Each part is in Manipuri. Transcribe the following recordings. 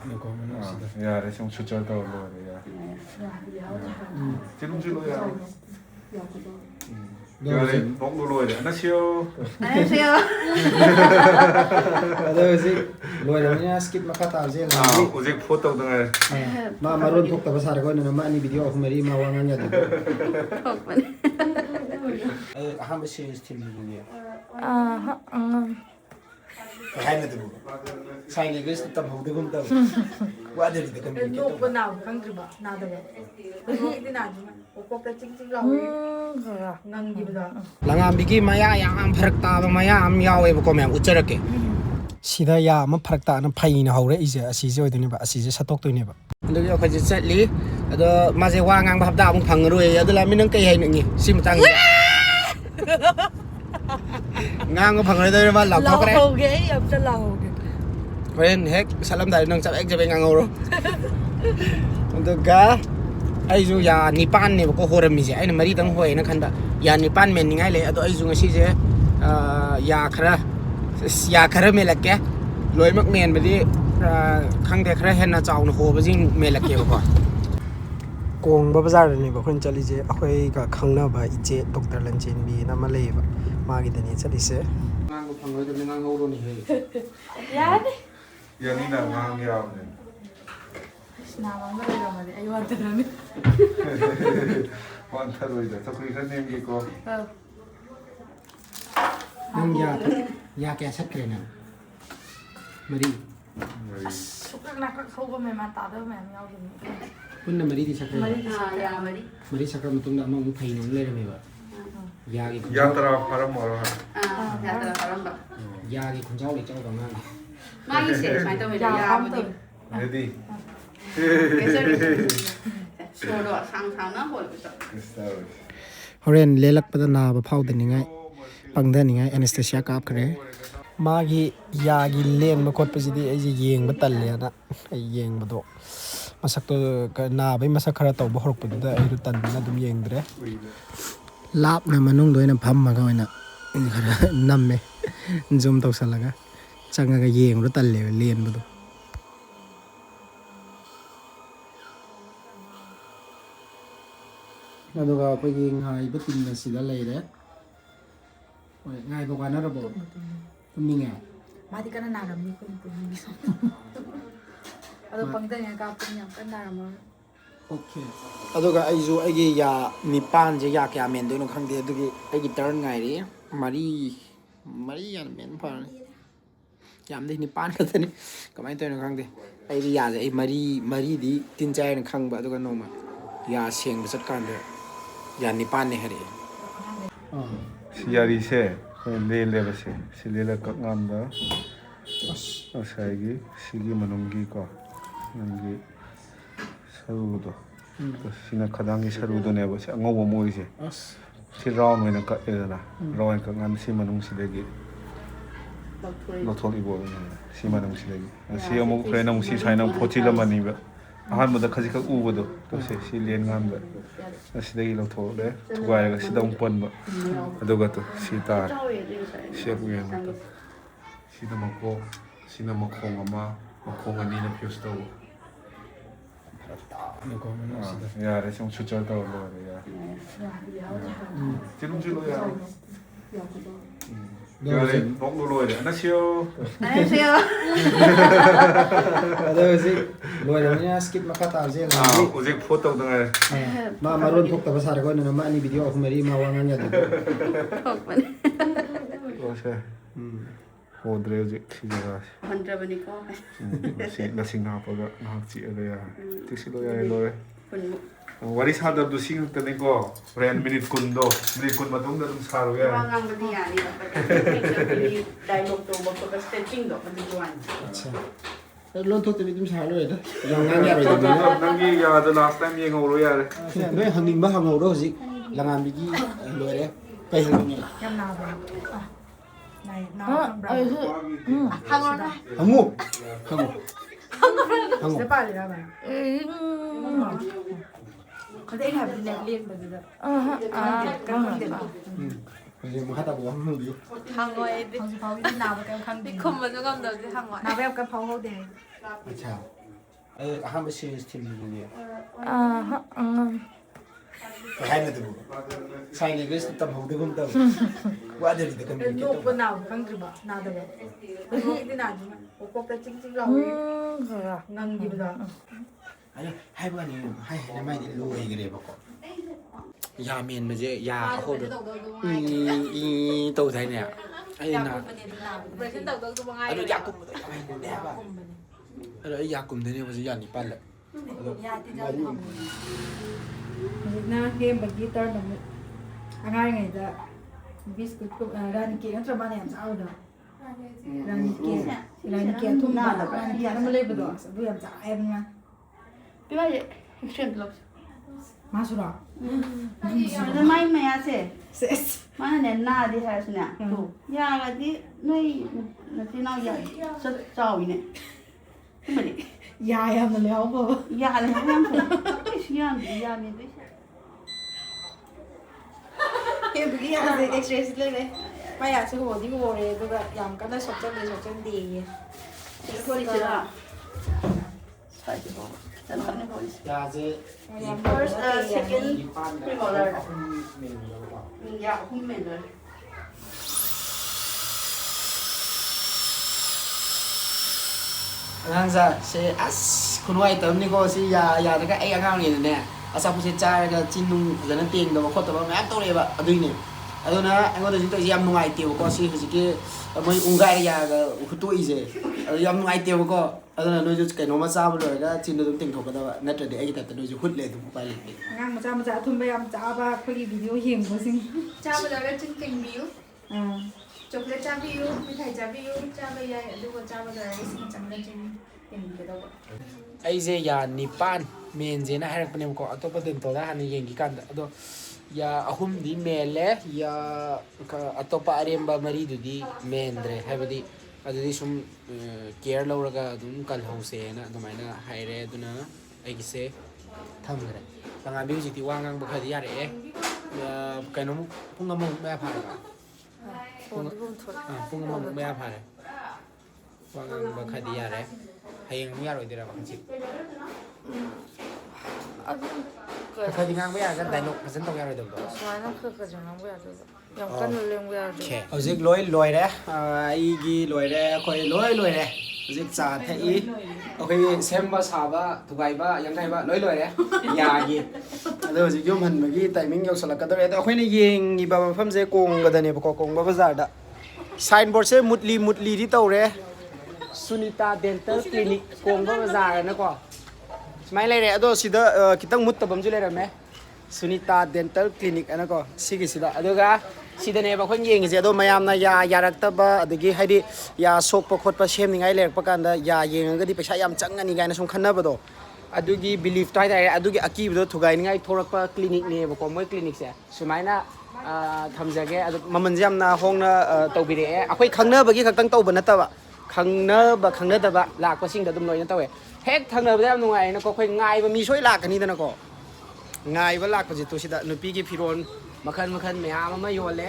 야래 좀 주절다 올라오래 야. 지금 줄로야. 야래 너무 올라오래. 안녕하세요. 안녕하세요. Ada sih, bolehnya skip maka tahu 아, 어제 포토 등을. marun tuk tapi besar kau nama ini video aku meri mawangannya tu. Aham sih still ini. Kayak itu. Saya ni guys tetap hau degum tahu. Wajar itu kami. Nuk benar kan juga, nada ya. Ini nada. Pokok kecing-kecing lau. Ngang gitu dah. Langam bigi maya yang am farak ta maya am yaw e ko mem ucharak ke. Sida ya am farak ta na phai na haure ise asise oidini ba asise satok toini ba. Andu yo khaji chatli ado maje wa ngang ba da mung phangroi adula min nang kai hai ngi sim tang. Ngang ko phangroi da ba lau thok re. Lau ge, ab cha lau ge. Ren hek salam dai nang chap ek jabe ngang ro. Andu ga ai ju ya nipan ne ko horam mi je ai na mari tang hoi na khan ba ya nipan men ningai le ado ai ju ngasi je ya khara me lakke loi mak men ba di khang de khara hen na chaw na ho ba jing me lakke ba ko kong ba bazar ni ba khon chali je akhoi ka khangna ba ije doctor lanchen bi na ma le ba ma gi dani chali se ngang ko phangoi de ngang ho ro ni he Ya deh. 연이나 강이라고. Nama mana nama dia? Ayo hantar ni. 완타로 이제 또 그게 선생님 있고. nang ya kya sat kre na mari Suka nak kau kau memang tak ada memang yang ini. pun na mari di sat kre Mari ya mari. mari sakra mutung da ma mu phai nong le re me ba ya gi 야따라 바람 뭐라. Ya telah kalau enggak. ya gi khun chau le chau ba ma Mai sih, mai tahu Ya, ya kamu betul. tu. 레디. Suruh sang-sang nak boleh betul. horen lelak pada na ba phau de ningai pangda ningai anesthesia kap kre magi ya gi len ba khot pa ji di ai ji yeng ba tal le na ai yeng ba do masak to na bai masak khara to ba horok pa da ai ru tan na dum yeng dre lap na manung doi na pham ma ga na khara nam me zoom to salaga changa ga yeng ru tal le len ba do aduga akhoi ngai ba tin na sida lei re oi ngai ba na ro bo mi ngai Mati kan nama ni pun pun bisa. Kalau pangdang yang kau punya kan nama. okay aduga aiju aigi ya nipan je ya kya men doino khangde adugi aigi turn ngai ri mari ya men pa yam de nipan ka tani kamai toino khangde aigi ya je ai mari di tin chai na khang ba aduga noma ya seng ba sat kan de ya nipan ne hari 시야리세 레레버세 실레라 깍감다. 어사이기 시기 만웅기가 능기 서루도 또 시나 가당기 서루도 내버세 angau moise si raw mena ka edana raw ka ngam si manung sidegi lo tholi bo si manung sidegi si amu frena mu si saina photila maniba ahanbada khajika ubodo to se si len ngam ba asidagi lo thole thugai ga sidang ponba aduga to si tar si abuyan to sida mako sina makhong ama makhong ani na pyos to 야래 좀 주절다 올라오래 야. 지금 줄로야. 야래 너무 올라오래. 안녕하세요. An녕하세요. ada sih bolehnya skip maka tahu je 아, 어제 포토 등을. marun tuk tapi besar kau nama ini video aku meri mawangannya tu 어제 호드레 어제 키가. Hundred benikah. 싱가포르가 나학지에야. 티시로야 일로에. Pun 와리 사다도 싱한테니까 브랜드 미닛 군도 미닛 군 마동도 좀 사로야. orang berdia ni dapat dialog tu bakal stretching tu pada tuan. अच्छा लोन तो तेरी तुम सालो है ना yang nanya rồi nangi ya the last time yang ngoro ya. nó hàng ba hàng ngầu đó gì là làm gì rồi đấy cái gì Yang nama. Này, nama berapa? Hangon lah. hàng ngủ hàng ngủ Siapa ni nama? Kalau ini habis nak lihat begitu. Jadi mau kata buang hàng gì Hangoy Hàng pháo ini nama kan kan. Không mà nó không được cái hàng ngoại. Nama yang kan pháo hậu deh. अच्छा ꯑꯍꯥꯟꯕ ꯁꯤꯔꯤꯁ ꯊꯤꯝꯗꯨꯗꯤ ꯑꯉꯥꯡ ꯍꯥꯏꯅꯗꯕ ꯁꯥꯏꯟ ꯂꯦꯡꯒ꯭ꯋꯦꯖ ꯇꯝꯍꯧꯗꯒꯨꯝ ꯇꯧ ꯋꯥꯗꯔꯤꯗ ꯀꯝꯃ꯭ꯌꯨꯅꯤꯀꯦꯠ ꯅꯣꯛꯄ ꯇꯧꯕ ꯅꯥꯕ ꯈꯪꯗ꯭ꯔꯤꯕ ꯅꯥꯗꯕ ꯀꯩꯅꯣꯒꯤꯗꯤ ꯅꯥꯗ꯭ꯔꯤꯕ ꯀꯣꯛꯇ ꯆꯤꯡ ꯆꯤꯡ ꯂꯥꯎꯋꯤ ꯈꯔ ꯉꯪꯈꯤꯕꯗꯣ ꯑꯗꯣ ꯍꯥꯏꯕ ꯋꯥꯅꯤ ꯍꯥꯏꯅ ꯃꯥꯏꯗꯤ ꯂꯣꯏꯈ꯭ꯔꯦꯕꯀꯣ ꯌꯥ ꯃꯦꯟꯕꯁꯦ ꯌꯥ ꯑꯍꯧꯕ ꯇꯧꯗꯥꯏꯅꯦ ꯑꯩꯅ ꯑꯣꯄꯔꯦꯁꯟ ꯇꯧꯗꯧꯗꯨꯕ ꯑꯗꯣ ꯉꯥꯏꯔꯦ ꯌꯥ ꯀꯨꯝꯕꯗꯣ ꯌꯥꯝ ꯍꯩꯅꯗꯦ ꯍꯥꯏꯕ ꯑꯗꯣ ꯑꯩ ꯌꯥ ꯀꯨꯝꯗꯅꯦ ꯍꯧꯖꯤꯛ ꯌꯥ ꯅꯤꯄꯥꯜ ꯂꯩ ꯍꯧꯖꯤꯛꯅ ꯍꯦꯝꯕꯒꯤ ꯇꯔꯟ ꯑꯃꯨꯛ ꯑꯉꯥꯡꯉꯩꯗ ꯕꯤꯁꯀꯨꯠ ꯔꯥꯅꯤ ꯀꯦꯛ ꯅꯠꯇ꯭ꯔ ꯃꯥꯅ ꯌꯥꯝ ꯆꯥꯕꯗꯣ ꯔꯥꯅꯤ ꯀꯦꯛ ꯑꯊꯨꯝꯕ ꯔꯥꯅꯤ ꯀꯦꯛ ꯑꯃ ꯂꯩꯕꯗꯣ ꯑꯗꯨ ꯌꯥꯝ ꯆꯥꯏꯑꯕ ꯃꯥ ꯄꯤꯕꯥꯏꯁꯦ ꯑꯦꯛꯁꯤꯗꯦꯟ ꯂꯧꯁꯦ ꯃꯥꯁꯨꯔꯣ ꯑꯗꯨ ꯃꯥꯏ ꯃꯌꯥꯁꯦ ꯁꯦꯁ ꯃꯥꯅꯅꯦ ꯅꯥꯗꯦ ꯍꯥꯏꯔꯁꯨꯅꯦ ꯌꯥꯔꯒꯗꯤ ꯅꯣꯏ ꯅꯆꯤꯟ ꯏꯅꯥꯎ ꯆꯥꯎꯋꯤꯅꯦ ꯁꯤꯃꯗꯤ ꯌꯥ ꯌꯥꯝꯅ ꯂꯩꯍꯥꯎ ꯐꯕ ꯌꯥꯜꯂꯦ ꯌꯥꯝ ꯐꯩ ꯑꯩꯁꯨ ꯌꯥꯝꯗꯤ ꯌꯥꯝꯃꯦ ꯑꯗꯨꯏꯁꯦ ꯍꯦꯝꯕꯒꯤ ꯌꯥꯁꯦ ꯑꯦꯛꯁꯔꯦꯁꯤ ꯂꯩꯔꯦ ꯃꯥ ꯌꯥꯁꯦ ꯍꯣꯗꯤ ꯍꯣꯔꯦ ꯑꯗꯨꯒ ꯌꯥꯝ ꯀꯟꯅ ꯁꯣꯛꯆꯟꯗꯦꯌꯦ ꯊꯣꯛꯏꯁꯤꯔ ꯁ꯭ꯋꯥꯏꯁꯤꯐꯥꯎ ꯈꯤꯇꯪ ꯈꯛꯅꯦ ꯊꯣꯛꯏꯁꯦ ꯌꯥꯁꯦ ꯐꯥꯔꯁ ꯁꯦꯀꯦꯟ ꯄ꯭ꯔꯤꯃꯣꯂꯔ ꯑꯍꯨꯝ ꯃꯦꯟꯕꯀꯣ ꯌꯥ ꯑꯍꯨꯝ ꯃꯦꯟꯗꯣꯏꯅꯦ ꯑꯉꯥꯡꯁꯦ ꯁꯤ ꯑꯁ ꯈꯨꯅꯨꯡꯉꯥꯏꯇꯕꯅꯤꯀꯣ ꯁꯤ ꯌꯥꯗ꯭ꯔꯒ ꯑꯩ ꯑꯉꯥꯡ ꯑꯣꯏꯔꯤꯉꯩꯗꯅꯦ ꯑꯆꯥꯄꯣꯠꯁꯦ ꯆꯥꯔꯒ ꯆꯤꯟ ꯅꯨꯡ ꯐꯖꯅ ꯇꯦꯡꯗꯕ ꯈꯣꯠꯇꯕ ꯃꯌꯥꯝ ꯇꯧꯔꯛꯑꯦꯕ ꯑꯗꯨꯏꯅꯦ ꯑꯗꯨꯅ ꯑꯩꯉꯣꯟꯗ ꯍꯧꯖꯤꯛ ꯇꯧꯔꯤꯁꯦ ꯌꯥꯝ ꯅꯨꯡꯉꯥꯏꯇꯦꯕꯀꯣ ꯁꯤ ꯍꯧꯖꯤꯛꯀꯤ ꯃꯣꯏ ꯎꯪꯒꯥꯏꯔ ꯌꯥꯔꯒ ꯍꯨꯠꯇꯣꯛꯏꯁꯦ ꯑꯗꯨ ꯌꯥꯝ ꯅꯨꯡꯉꯥꯏꯇꯦꯕꯀꯣ ꯑꯗꯨꯅ ꯅꯣꯏꯁꯨ ꯀꯩꯅꯣꯝꯃ ꯆꯥꯕ ꯂꯣꯏꯔꯒ ꯆꯤꯟꯗꯣ ꯑꯗꯨꯝ ꯇꯦꯡꯊꯣꯛꯀꯗꯕ ꯅꯠꯇ꯭ꯔꯗꯤ ꯑꯩꯒꯤ ꯇꯥꯏꯞꯇ ꯅꯣꯏꯁꯨ ꯍꯨꯠꯂꯦ ꯑꯗꯨꯝ ꯎꯄꯥꯏ ꯂꯩꯇꯦ ꯑꯉꯥꯡ ꯃꯆꯥ ꯃꯆꯥ ꯑꯊꯨꯝꯕ ꯌꯥꯝ ꯆꯥꯕ ꯑꯩꯈꯣꯏꯒꯤ ꯚꯤꯗꯤꯑꯣ ꯌꯦꯡꯕꯁꯤꯡ ꯆꯥꯕ ꯂꯣꯏꯔꯒ ꯆꯤꯟ ꯇꯤꯡꯕꯤꯌꯨ ꯑꯥ ꯆꯣꯀ꯭ꯂꯦꯠ ꯆꯥꯕꯤꯌꯨ ꯃꯤꯊꯥꯏ ꯆꯥꯕꯤꯌꯨ ꯆꯥꯕ ꯌꯥꯏ ꯑꯗꯨꯒ ꯆꯥꯕ ꯂꯣꯏꯔꯒ ꯏꯁꯤꯡ ꯆꯝꯅ ꯆꯤꯟ ꯇꯤꯡꯕꯤꯒꯗꯧꯕ ꯑꯩꯁꯦ ꯌꯥ ꯅꯤꯄꯥꯟ ꯃꯦꯟꯁꯦꯅ ꯍꯥꯏꯔꯛꯄꯅꯦꯕꯀꯣ ꯑꯇꯣꯞꯄ ꯗꯦꯟꯇꯜꯗ ꯍꯥꯟꯅ ꯌꯦꯡꯈꯤ ꯀꯥꯟꯗ ꯑꯗꯣ ꯌꯥ ꯑꯍꯨꯝꯗꯤ ꯃꯦꯜꯂꯦ ꯌꯥ ꯑꯇꯣꯞꯄ ꯑꯔꯦꯝꯕ ꯃꯔꯤꯗꯨꯗꯤ ꯃꯦꯟꯗ꯭ꯔꯦ ꯍꯥꯏꯕꯗꯤ ꯑꯗꯨꯗꯤ ꯁꯨꯝ ꯀꯦꯌꯔ ꯂꯧꯔꯒ ꯑꯗꯨꯝ ꯀꯜꯍꯧꯁꯦꯅ ꯑꯗꯨꯃꯥꯏꯅ ꯍꯥꯏꯔꯦ ꯑꯗꯨꯅ ꯑꯩꯒꯤꯁꯦ ꯊꯝꯈ꯭ꯔꯦ ꯇꯉꯥꯟꯕꯤ ꯍꯧꯖꯤꯛꯇꯤ ꯋꯥ ꯉꯥꯡꯕ ꯈꯔꯗꯤ ꯌꯥꯔꯛꯑꯦ ꯀꯩꯅꯣꯃꯨꯛ ꯄꯨꯡ ꯑꯃꯃꯨꯛ ꯃꯌꯥ ꯐꯥꯔꯒ ꯄꯨꯡ ꯑꯃꯃꯨꯛ ꯃꯌꯥ ꯐꯥꯔꯦ ꯋꯥ ꯉꯥꯡꯕ ꯈꯔꯗꯤ ꯌꯥꯔꯦ ꯍꯌꯦꯡ ꯑꯃꯨꯛ ꯌꯥꯔꯣꯏꯗꯣꯏꯔꯥ ꯍꯪꯆꯤꯠ ꯈꯔꯗꯤ ꯉꯥꯡꯕ ꯌꯥꯔꯒ ꯗꯥꯏꯂꯣꯛ ꯐꯖꯅ ꯇꯧ ꯌꯥꯔꯣꯏꯗꯕꯗꯣ ꯁꯨꯃꯥꯏꯅ ꯈꯔ ꯉꯥꯡꯕ ꯌꯥꯗꯣꯏꯕ ꯌꯥꯝ ꯀꯟꯅ ꯂꯦꯡꯕ ꯌꯥꯗꯣꯏꯕ ꯍꯧꯖꯤꯛ ꯂꯣꯏꯔꯦ ꯑꯩꯒꯤ ꯂꯣꯏꯔꯦ ꯑꯩꯈꯣꯏ ꯂꯣꯏꯔꯦ ꯍꯧꯖꯤꯛ ꯆꯥ ꯊꯛꯏ ꯑꯩꯈꯣꯏꯒꯤ ꯁꯦꯝꯕ ꯁꯥꯕ ꯊꯨꯒꯥꯏꯕ ꯌꯥꯡꯈꯩꯕ ꯂꯣꯏꯔꯦ ꯌꯥꯒꯤ ꯑꯗꯣ ꯍꯧꯖꯤꯛ ꯌꯨꯝ ꯍꯟꯕꯒꯤ ꯇꯥꯏꯃꯤꯡ ꯌꯧꯁꯜꯂꯛꯀꯗꯧꯔꯦ ꯑꯗꯣ ꯑꯩꯈꯣꯏꯅ ꯌꯦꯡꯉꯤꯕ ꯃꯐꯝꯁꯦ ꯀꯣꯡꯕꯗꯅꯦꯕꯀꯣ ꯀꯣꯡꯕ ꯕꯖꯥꯔꯗ ꯁꯥꯏꯟꯕꯣꯔꯗꯁꯦ ꯃꯨꯠꯂꯤꯗꯤ ꯇꯧꯔꯦ ꯁꯨꯅꯤꯇꯥ ꯗꯦꯟꯇꯦꯜ ꯀ꯭ꯂꯤꯅꯤꯛ ꯀꯣꯡꯕ ꯕꯖꯥꯔꯅꯀꯣ ꯁꯨꯃꯥꯏꯅ ꯂꯩꯔꯦ ꯑꯗꯣ ꯁꯤꯗ ꯈꯤꯇꯪ ꯃꯨꯠꯇꯕ ꯑꯃꯁꯨ ꯂꯩꯔꯝꯃꯦ ꯁꯨꯅꯤꯇꯥ ꯗꯦꯟꯇꯦꯜ ꯀ꯭ꯂꯤꯅꯤꯛ ꯑꯅꯀꯣ ꯁꯤꯒꯤꯁꯤꯗ ꯑꯗꯨꯒ ꯁꯤꯗꯅꯦꯕ ꯑꯩꯈꯣꯏꯅ ꯌꯦꯡꯉꯤꯁꯦ ꯑꯗꯣ ꯃꯌꯥꯝꯅ ꯌꯥꯔꯛꯇꯕ ꯑꯗꯒꯤ ꯍꯥꯏꯗꯤ ꯌꯥ ꯁꯣꯛꯄ ꯈꯣꯠꯄ ꯁꯦꯝꯅꯤꯡꯉꯥꯏ ꯂꯩꯔꯛꯄ ꯀꯥꯟꯗ ꯌꯥ ꯌꯦꯡꯉꯒꯗꯤ ꯄꯩꯁా ꯌꯥꯝ ꯆꯪꯉꯅꯤ ꯀꯥꯏꯅ ꯁꯨꯝ ꯈꯟꯅꯕꯗꯣ ꯑꯗꯨꯒꯤ ꯕꯤꯂꯤꯐꯇꯣ ꯍꯥꯏꯇꯥꯔꯦ ꯑꯗꯨꯒꯤ ꯑꯀꯤꯕꯗꯣ ꯊꯨꯒꯥꯏꯅꯤꯡꯉꯥই ꯊꯣꯔꯛꯄ ꯀ꯭ꯂꯤꯅꯤꯛꯅꯦꯕꯀꯣ ꯃꯣꯏ ꯀ꯭ꯂꯤꯅꯤꯛꯁꯦ ꯁꯨꯃꯥꯏꯅ ꯊꯝꯖꯒꯦ ꯑꯗꯣ ꯃꯃꯜꯁꯦ ꯌꯥꯝꯅ ꯍꯣꯡꯅ ꯇꯧꯕꯤꯔꯛꯑꯦ ꯑꯩꯈꯣꯏ ꯈꯪꯅꯕꯒꯤ ꯈꯛꯇꯪ ꯇꯧꯕ ꯅꯠꯇꯕ ꯈꯪꯅꯗꯕ ꯂꯥꯛꯄꯁꯤꯡꯗ ꯑꯗꯨꯝ ꯂꯣꯏꯅ ꯇꯧꯋꯦ ꯍꯦꯛ ꯊꯪꯅꯕꯗ ꯌꯥꯝ ꯅꯨꯡꯉꯥꯏꯌꯦꯅꯀꯣ ꯑꯩꯈꯣꯏ ꯉꯥꯏꯕ ꯃꯤ ꯁꯣꯏ ꯂꯥꯛꯀꯅꯤꯗꯅꯀꯣ ꯉꯥꯏꯕ ꯂꯥꯛꯄꯁꯤꯠꯇꯣ ꯁꯤꯗ ꯅꯨꯄꯤꯒꯤ ꯐꯤꯔꯣꯜ ꯃꯈꯜ ꯃꯌꯥꯝ ꯑꯃ ꯌꯣꯜꯂꯦ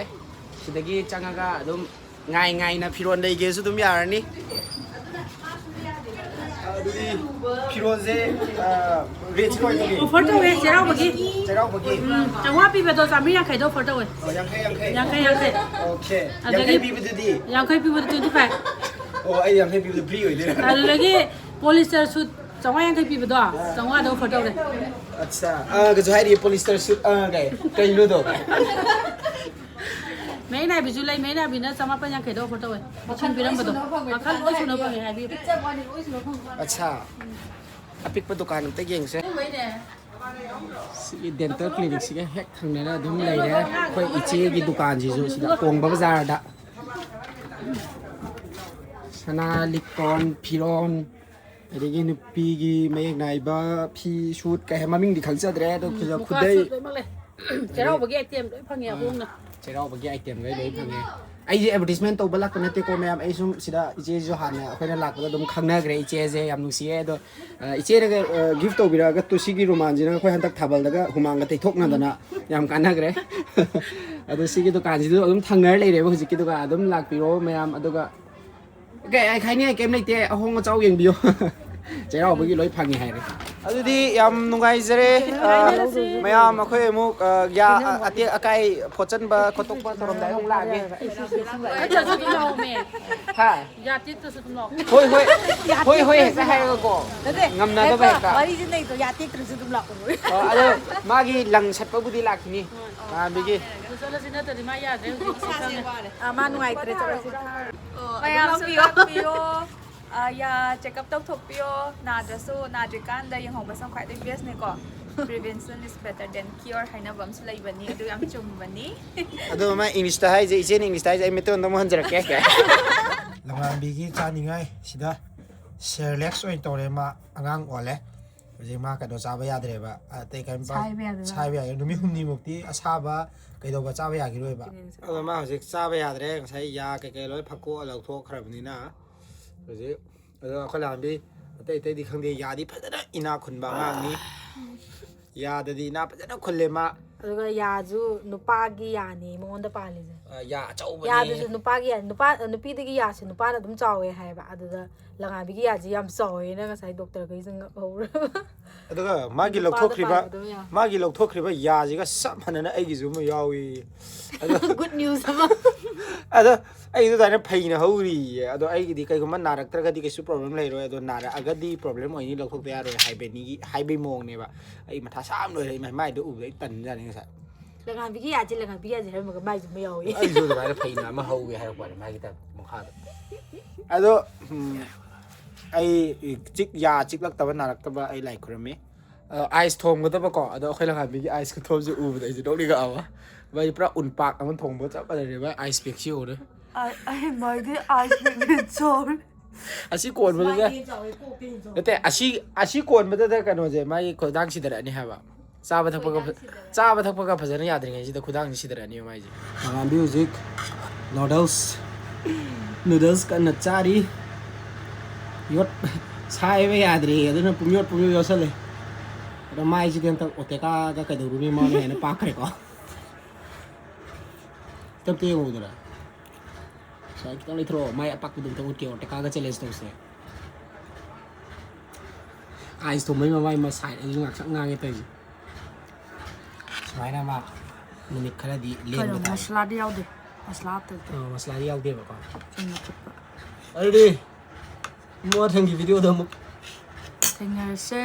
ꯁꯤꯗꯒꯤ ꯆꯪꯉꯒ ꯑꯗꯨꯝ ꯉꯥꯏꯅ ꯐꯤꯔꯣꯜ ꯂꯩꯒꯦꯁꯨ ꯑꯗꯨꯝ ꯌꯥꯔꯅꯤ ꯑꯗꯨꯗꯤ ꯐꯤꯔꯣꯜꯁꯦ ꯔꯦꯠꯁꯤ ꯀꯣꯏꯒꯤ ꯑꯣꯐꯔ ꯇꯧꯋꯦ ꯆꯩꯔꯥꯎꯕꯒꯤ ꯆꯩꯔꯥꯎꯕꯒꯤ ꯆꯥꯝꯃꯉꯥ ꯄꯤꯕꯗꯣ ꯆꯥꯝꯃꯔꯤ ꯌꯥꯡꯈꯩꯗ ꯑꯣꯐꯔ ꯇꯧꯋꯦ ꯌꯥꯡꯈꯩ ꯌꯥꯡꯈꯩ ꯑꯣꯀꯦ ꯑꯗꯒꯤ ꯌꯥꯡꯈꯩ ꯄꯤꯕꯗꯨꯗꯤ ꯌꯥꯡꯈꯩ ꯄꯤꯕꯗ 25 ꯑꯣ ꯑꯩ ꯌꯥꯡꯈꯩ ꯄꯤꯕꯗꯨ ꯐ꯭ꯔꯤ ꯑꯣꯏꯗꯣꯏꯔꯥ ꯑꯗꯨꯗꯒꯤ ꯄꯣꯂꯤꯁꯇꯔ ꯁꯨꯠ 550 ꯄꯤꯕꯗꯣ 500ꯗ ꯑꯣꯐꯔ ꯇꯧꯔꯦ ꯑꯠꯆꯥ ꯀꯩꯁꯨ ꯍꯥꯏꯔꯤ ꯄꯣꯂꯤꯁꯇꯔ ꯁꯨꯠ ꯀꯩꯅꯣꯗꯣ ꯃꯩ ꯅꯥꯏꯕꯤꯁꯨ ꯂꯩ ꯃꯩ ꯅꯥꯏꯕꯤꯅ 150 ꯑꯣꯐꯔ ꯇꯧꯋꯦ ꯂꯤꯁꯤꯡ ꯄꯤꯔꯝꯕꯗꯣ ꯃꯈꯜ ꯂꯣꯏ ꯁꯨꯅ ꯐꯪꯉꯦ ꯍꯥꯏꯕꯤꯌꯨ ꯑꯠꯆꯥ ꯑꯄꯤꯛꯄ ꯗꯨꯀꯥꯟ ꯑꯝꯇ ꯌꯦꯡꯁꯦ ꯁꯤꯒꯤ ꯗꯦꯟꯇꯦꯜ ꯀ꯭ꯂꯤꯅꯤꯛꯁꯤꯒ ꯍꯦꯛ ꯊꯪꯅꯅ ꯑꯗꯨꯝ ꯂꯩꯔꯦ ꯑꯩꯈꯣꯏ ꯏꯆꯦꯒꯤ ꯗꯨꯀꯥꯟꯁꯤꯁꯨ ꯁꯤꯗ ꯀꯣꯡꯕ ꯕꯖꯥꯔꯗ ꯁꯅꯥ ꯂꯤꯛꯀꯣꯟ ꯐꯤꯔꯣꯟ ꯑꯗꯒꯤ ꯅꯨꯄꯤꯒꯤ ꯃꯌꯦꯛ ꯅꯥꯏꯕ ꯐꯤ ꯁꯨꯠ ꯀꯩ ꯃꯃꯤꯡꯗꯤ ꯈꯪꯖꯗ꯭ꯔꯦ ꯑꯗꯣ ꯈꯨꯗꯩ ꯆꯩꯔꯥꯎꯕꯒꯤ ꯑꯥꯏꯇꯦꯝ ꯂꯣꯏ ꯐꯪꯉꯦ ꯍꯣꯡꯅ ꯆꯩꯔꯥꯎꯕꯒꯤ ꯑꯥꯏꯇꯦꯝꯈꯩ ꯂꯣꯏ ꯐꯪꯉꯦ ꯑꯩꯁꯦ ꯑꯦꯗꯚꯔꯇꯤꯁꯃꯦꯟ ꯇꯧꯕ ꯂꯥꯛꯄ ꯅꯠꯇꯦꯀꯣ ꯃꯌꯥꯝ ꯑꯩ ꯁꯨꯝ ꯁꯤꯗ ꯏꯆꯦꯁꯨ ꯍꯥꯟꯅ ꯑꯩꯈꯣꯏꯅ ꯂꯥꯛꯄꯗ ꯑꯗꯨꯝ ꯈꯪꯅꯈ꯭ꯔꯦ ꯏꯆꯦꯁꯦ ꯌꯥꯝ ꯅꯨꯡꯁꯤꯌꯦ ꯑꯗꯣ ꯏꯆꯦꯅꯒ ꯒꯤꯐ ꯇꯧꯕꯤꯔꯛꯑꯒ ꯇꯨꯁꯤꯒꯤ ꯔꯨꯃꯥꯟꯁꯤꯅ ꯑꯩꯈꯣꯏ ꯍꯟꯗꯛ ꯊꯥꯕꯜꯗꯒ ꯍꯨꯃꯥꯡꯒ ꯇꯩꯊꯣꯛꯅꯗꯅ ꯌꯥꯝ ꯀꯥꯟꯅꯈ꯭ꯔꯦ ꯑꯗꯣ ꯁꯤꯒꯤ ꯗꯨꯀꯥꯟꯁꯤꯁꯨ ꯑꯗꯨꯝ ꯊꯪꯅꯔ ꯂꯩꯔꯦꯕ ꯍꯧꯖꯤꯛꯀꯤ ꯗꯨꯀꯥꯟ ꯑꯗꯨꯝ ꯂꯥꯛꯄꯤꯔꯣ ꯃꯌꯥꯝ ꯑꯗꯨꯒ ꯍꯥꯏꯅꯤꯡꯉꯥꯏ ꯀꯩꯝ ꯂꯩꯇꯦ ꯑꯍꯣꯡ ꯑꯆꯥꯎ ꯌꯦꯡꯕꯤꯌꯣ ꯆꯩꯔꯥꯎꯕꯒꯤ ꯂꯣꯏ ꯐꯪꯉꯤ ꯍꯥꯏꯔꯦ ꯑꯗꯨꯗꯤ ꯌꯥꯝ ꯅꯨꯡꯉꯥꯏꯖꯔꯦ ꯃꯌꯥꯝ ꯑꯩꯈꯣꯏ ꯑꯃꯨꯛ ꯌꯥ ꯑꯇꯦꯛ ꯑꯀꯥꯏ ꯐꯣꯠꯆꯟꯕ ꯈꯣꯠꯇꯣꯛꯄ ꯇꯧꯔꯝꯗꯥꯏ ꯑꯃꯨꯛ ꯂꯥꯛꯑꯒꯦ ꯍꯣꯏ ꯍꯣꯏ ꯍꯣꯏ ꯍꯣꯏ ꯍꯦꯛꯇ ꯍꯥꯏꯔꯒꯀꯣ ꯉꯝꯅꯗꯕ ꯍꯦꯛꯇ ꯋꯥꯔꯤꯁꯤ ꯅꯩꯗꯣ ꯌꯥ ꯇꯦꯛꯇ꯭ꯔꯁꯨ ꯑꯗꯨꯝ ꯂꯥꯛꯑꯣ ꯑꯗꯣ ꯃꯥꯒꯤ ꯂꯪ ꯁꯠꯄꯕꯨꯗꯤ ꯂꯥꯛꯈꯤꯅꯤ ꯄꯥꯝꯕꯤꯒꯤ ꯃꯥ ꯅꯨꯡꯉꯥꯏꯇ꯭ꯔꯦ ꯆꯠꯂꯁꯤ ꯃꯌꯥꯝꯁꯨ ꯂꯥꯛꯄꯤꯌꯣ ꯌꯥ ꯆꯦꯛꯑꯞ ꯇꯧꯊꯣꯛꯄꯤꯌꯣ ꯅꯥꯗ꯭ꯔꯁꯨ ꯅꯥꯗ꯭ꯔꯤꯀꯥꯟꯗ ꯌꯦꯡꯍꯧꯕꯁꯨ ꯈ꯭ꯋꯥꯏꯗꯒꯤ ꯕꯦꯁꯅꯦꯀꯣ ꯄ꯭ꯔꯤꯚꯦꯟꯁꯟ ꯏꯁ ꯕꯦꯇꯔ ꯗꯦꯟ ꯀ꯭ꯌꯣꯔ ꯍꯥꯏꯅꯕ ꯑꯃꯁꯨ ꯂꯩꯕꯅꯤ ꯑꯗꯨ ꯌꯥꯝ ꯆꯨꯝꯕꯅꯤ ꯑꯗꯣ ꯃꯥ ꯏꯪꯂꯤꯁꯇ ꯍꯥꯏꯁꯦ ꯏꯆꯦꯅ ꯏꯪꯂꯤꯁꯇ ꯍꯥꯏꯁꯦ ꯑꯩ ꯃꯩꯇꯩꯂꯣꯟꯗ ꯑꯃꯨꯛ ꯍꯟꯖꯔꯛꯀꯦ ꯂꯝꯉꯥꯟꯕꯤꯒꯤ ꯆꯥꯅꯤꯡꯉꯥꯏ ꯁꯤꯗ ꯁꯦꯔꯂꯦꯛꯁ ꯑꯣꯏꯅ ꯇꯧꯔꯦ ꯃꯥ ꯑꯉꯥꯡ ꯑꯣꯜꯂꯦ ꯍꯧꯖꯤꯛ ꯃꯥ ꯀꯩꯅꯣ ꯆꯥꯕ ꯌꯥꯗ꯭ꯔꯦꯕ ꯑꯇꯩ ꯀꯔꯤꯝ ꯁꯥꯏꯕ ꯌꯥꯗ꯭ꯔꯦ ꯅꯨꯃꯤꯠ ꯍꯨꯝꯅꯤꯃꯨꯛꯇꯤ ꯑꯁꯥꯕ ꯀꯩꯗꯧꯕ ꯆꯥꯕ ꯌꯥꯈꯤꯔꯣꯏꯕ ꯑꯗꯣ ꯃꯥ ꯍꯧꯖꯤꯛ ꯆꯥꯕ ꯌꯥꯗ꯭ꯔꯦ ꯉꯁꯥꯏ ꯌꯥ ꯀꯩꯀꯩ ꯂꯣꯏ ꯐꯛꯀꯣꯛꯑ ꯂꯧꯊꯣꯛꯈ꯭ꯔꯕꯅꯤꯅ ꯍꯧꯖꯤꯛ ꯑꯗꯣ ꯑꯩꯈꯣꯏ ꯂꯥꯟꯕꯤ ꯑꯇꯩꯗꯤ ꯈꯪꯗꯦ ꯌꯥꯗꯤ ꯐꯖꯅ ꯏꯅꯥ ꯈꯨꯟꯕ ꯑꯉꯥꯡꯅꯤ ꯌꯥꯗꯗꯤ ꯏꯅꯥ ꯐꯖꯅ ꯈꯨꯜꯂꯦ ꯃꯥ ꯑꯗꯨꯒ ꯌꯥꯁꯨ ꯅꯨꯄꯥꯒꯤ ꯌꯥꯅꯤ ꯃꯉꯣꯟꯗ ꯄꯥꯜꯂꯤꯁꯦ ꯌꯥ ꯑꯆꯧꯕꯅꯤ ꯌꯥꯗꯨꯁꯨ ꯅꯨꯄꯥꯒꯤ ꯌꯥ ꯅꯨꯄꯤꯗꯒꯤ ꯌꯥꯁꯦ ꯅꯨꯄꯥꯅ ꯑꯗꯨꯝ ꯆꯥꯎꯋꯦ ꯍꯥꯏꯌꯦꯕ ꯑꯗꯨꯗ ꯂꯉꯥꯕꯤꯒꯤ ꯌꯥꯁꯤ ꯌꯥꯝ ꯆꯥꯎꯋꯦꯅ ꯉꯁꯥꯏ ꯗꯣꯛꯇꯔꯈꯩꯁꯦ ꯉꯛꯍꯧꯔꯕ ꯑꯗꯨꯒ ꯃꯥꯒꯤ ꯂꯧꯊꯣꯛꯈ꯭ꯔꯤꯕ ꯌꯥꯁꯤꯒ ꯆꯞ ꯃꯥꯟꯅꯅ ꯑꯩꯒꯤꯁꯨ ꯑꯃ ꯌꯥꯎꯏ ꯑꯗꯣ ꯒꯨꯗ ꯅ꯭ꯌꯨꯁ ꯑꯃ ꯑꯗꯣ ꯑꯩꯗꯨ ꯑꯗꯨꯃꯥꯏꯅ ꯐꯩꯅ ꯍꯧꯔꯤꯌꯦ ꯑꯗꯣ ꯑꯩꯒꯤꯗꯤ ꯀꯩꯒꯨꯝꯕ ꯅꯥꯔꯛꯇ꯭ꯔꯒꯗꯤ ꯀꯩꯁꯨ ꯄ꯭ꯔꯣꯕ꯭ꯂꯦꯝ ꯂꯩꯔꯣꯏ ꯑꯗꯣ ꯅꯥꯔꯛꯑꯒꯗꯤ ꯄ꯭ꯔꯣꯕ꯭ꯂꯦꯝ ꯑꯣꯏꯅꯤ ꯂꯧꯊꯣꯛꯄ ꯌꯥꯔꯣꯏ ꯍꯥꯏꯕꯒꯤ ꯃꯑꯣꯡꯅꯦꯕ ꯑꯩ ꯃꯊꯥ ꯁꯥꯕ ꯂꯣꯏꯔꯦ ꯃꯥꯏꯗꯣ ꯎꯕꯗ ꯑꯩ ꯇꯟꯖꯥꯅꯤ ꯉꯁꯥꯏ ꯂꯉꯥꯕꯤꯒꯤ ꯌꯥꯁꯦ ꯍꯥꯏꯔꯝꯃꯒ ꯃꯥꯏꯁꯨ ꯑꯃ ꯌꯥꯎꯋꯦ ꯑꯩꯁꯨ ꯑꯗꯨꯃꯥꯏꯅ ꯐꯩꯅ ꯑꯃ ꯍꯧꯒꯦ ꯍꯥꯏꯔꯛꯄꯅꯦ ꯃꯥꯒꯤ ꯃꯈꯥꯗ ꯑꯗꯣ ꯑꯩ ꯌꯥ ꯆꯤꯛꯂꯛꯇꯕ ꯅꯥꯔꯛꯇꯕ ꯑꯩ ꯂꯥꯏ ꯈꯨꯔꯝꯃꯤ ꯑꯥꯏꯁ ꯊꯣꯡꯒꯗꯕꯀꯣ ꯑꯗꯣ ꯑꯩꯈꯣꯏ ꯂꯉꯥꯟꯕꯤꯒꯤ ꯑꯥꯏꯁ ꯈꯨꯊꯣꯡꯁꯦ ꯎꯕꯗ ꯑꯩꯁꯦ ꯅꯣꯛꯅꯤꯡꯉꯛꯑꯕ ꯃꯥꯏ ꯄꯨꯔꯥ ꯎꯟꯄꯥꯛ ꯑꯃ ꯊꯣꯡꯕ ꯆꯞ ꯃꯥꯟꯅꯔꯦꯕ ꯑꯥꯏꯁ ꯄꯦꯛꯁꯤ ꯎꯔꯦ ꯑꯁꯤ ꯀꯣꯟꯕꯗꯨꯗ ꯅꯠꯇꯦ ꯑꯁꯤ ꯀꯣꯟꯕꯗꯨꯗ ꯀꯩꯅꯣꯁꯦ ꯃꯥꯒꯤ ꯈꯨꯗꯥꯡ ꯁꯤꯗꯔꯛꯑꯅꯤ ꯍꯥꯏꯕ ꯆꯥꯕ ꯊꯛꯄꯒ ꯐꯖꯅ ꯌꯥꯗ꯭ꯔꯤꯉꯩꯁꯤꯗ ꯈꯨꯗꯥꯡꯁꯤ ꯁꯤꯗꯔꯛꯑꯅꯤꯕ ꯃꯥꯏꯁꯦ ꯂꯉꯥꯟꯕꯤ ꯍꯧꯖꯤꯛ ꯅꯨꯗꯜꯁ ꯀꯟꯅ ꯆꯥꯔꯤ ꯁꯥꯏꯕ ꯌꯥꯗ꯭ꯔꯤ ꯑꯗꯨꯅ ꯄꯨꯡꯌꯣꯠ ꯌꯣꯠꯁꯜꯂꯦ ꯑꯗꯣ ꯃꯥꯏꯁꯤꯗꯤ ꯍꯟꯇꯛ ꯑꯣꯇꯦꯀꯥꯒ ꯀꯩꯗꯧꯔꯨꯅꯤ ꯃꯥꯅ ꯍꯦꯟꯅ ꯄꯥꯛꯈ꯭ꯔꯦꯀꯣ ꯈꯤꯇꯪ ꯌꯦꯡꯉꯨꯗꯅ ꯁ꯭ꯋꯥꯏ ꯈꯤꯇꯪ ꯂꯩꯊꯣꯔꯛꯑꯣ ꯃꯥꯏ ꯑꯄꯥꯛꯄꯗꯣ ꯑꯝꯇ ꯎꯠꯀꯦ ꯑꯣꯇꯦꯀꯥꯒ ꯆꯦꯂꯦꯟꯖ ꯇꯧꯁꯦ ꯑꯥꯏꯁ ꯊꯣꯡꯕꯩ ꯃꯃꯥꯏ ꯁꯥꯏꯠ ꯑꯩꯁꯨ ꯉꯥꯛꯁꯪ ꯉꯥꯡꯉꯦ ꯇꯧꯔꯤꯁꯦ ꯁꯨꯃꯥꯏꯅ ꯃꯥ ꯅꯨꯃꯤꯠ ꯈꯔꯗꯤ ꯂꯦꯟꯕ ꯇꯥꯔꯦ ꯃꯁꯂꯥꯗꯤ ꯌꯥꯎꯗꯦ ꯃꯁꯂꯥ ꯍꯥꯞꯇꯕꯗꯣ ꯃꯁꯂꯥꯗꯤ ꯌꯥꯎꯗꯦꯕꯀꯣ ꯆꯨꯝꯅ ꯐꯨꯠꯄ ꯑꯗꯨꯗꯤ ꯃꯊꯪꯒꯤ ꯚꯤꯗꯤꯑꯣꯗ ꯑꯃꯨꯛ ꯊꯦꯡꯅꯔꯁꯦ